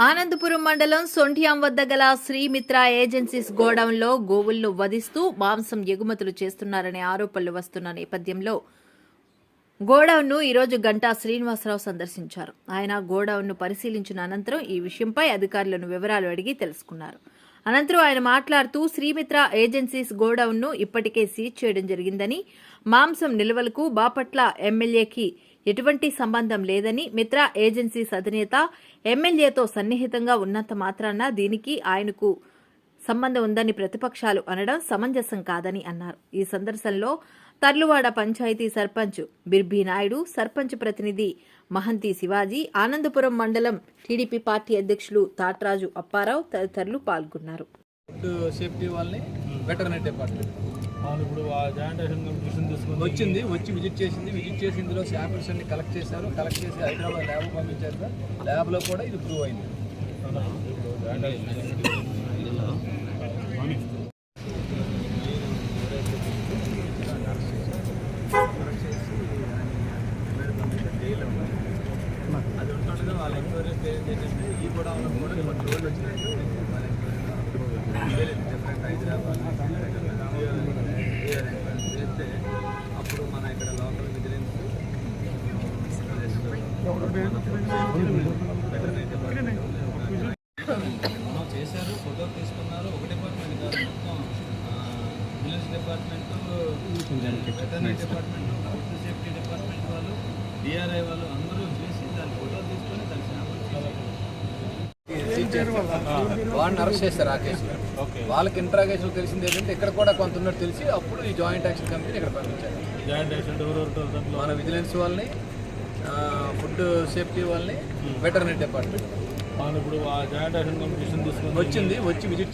ఆనందపురం మండలం సొంఠియాం వద్ద గల శ్రీమిత్ర ఏజెన్సీస్ గోడౌన్లో గోవులను వధిస్తూ మాంసం ఎగుమతులు చేస్తున్నారనే ఆరోపణలు వస్తున్న నేపథ్యంలో గోడౌన్ను ఈరోజు గంటా శ్రీనివాసరావు సందర్శించారు. ఆయన గోడౌన్ను పరిశీలించిన అనంతరం ఈ విషయంపై అధికారులను వివరాలు అడిగి తెలుసుకున్నారు. అనంతరం ఆయన మాట్లాడుతూ శ్రీమిత్ర ఏజెన్సీస్ గోడౌన్ను ఇప్పటికే సీజ్ చేయడం జరిగిందని, మాంసం నిల్వలకు బాపట్ల ఎమ్మెల్యేకి ఎటువంటి సంబంధం లేదని, మిత్ర ఏజెన్సీస్ అధినేత ఎమ్మెల్యేతో సన్నిహితంగా ఉన్నంత మాత్రాన దీనికి ఆయనకు సంబంధం ఉందని ప్రతిపక్షాలు అనడం సమంజసం కాదని అన్నారు. ఈ సందర్శనలో తర్లువాడ పంచాయతీ సర్పంచ్ బిర్బీ నాయుడు, సర్పంచ్ ప్రతినిధి మహంతి శివాజీ, ఆనందపురం మండలం టీడీపీ పార్టీ అధ్యక్షులు తాట్రాజు అప్పారావు తదితరులు పాల్గొన్నారు. సేఫ్టీ వాళ్ళని వెటర్నరీ డిపార్ట్మెంట్ వచ్చి విజిట్ చేసి ఇందులో శాంపిల్స్ అన్ని కలెక్ట్ చేసి హైదరాబాద్ ల్యాబ్ పంపించారు సార్. ల్యాబ్లో కూడా ఇది ప్రూవ్ అయింది. అది ఉంటుండగా వాళ్ళ ఎంక్వైరీ ఏంటంటే ఈ కూడా కొన్ని రోజులు వచ్చినట్టు వాళ్ళ డిఫరెంట్ హైదరాబాద్ చేస్తే అప్పుడు మన ఇక్కడ లోకల్ విజిలెన్స్ చేశారు, ఫోటో తీసుకున్నారు. ఒక డిపార్ట్మెంట్ కాదు, మొత్తం vigilance department, veterinary department, food safety department వాళ్ళు, డిఆర్ఐ వాళ్ళు అందరూ చేసి దాని ఫోటో తీసుకొని దాని వాళ్ళని అరెస్ట్ చేస్తారు. ఆ కేసులో వాళ్ళకి ఇంట్రాగేషన్ తెలిసింది ఏంటంటే ఇక్కడ కూడా కొంత ఉన్నట్టు తెలిసి అప్పుడు ఈ జాయింట్ యాక్షన్ కమిటీని ఇక్కడ పంపించారు. మన విజిలెన్స్ వాళ్ళని, ఫుడ్ సేఫ్టీ వాళ్ళని, వెటర్నరీ డిపార్ట్మెంట్ ఇప్పుడు ఆ జాయింట్ యాక్షన్ కమిటీ వచ్చి విజిట్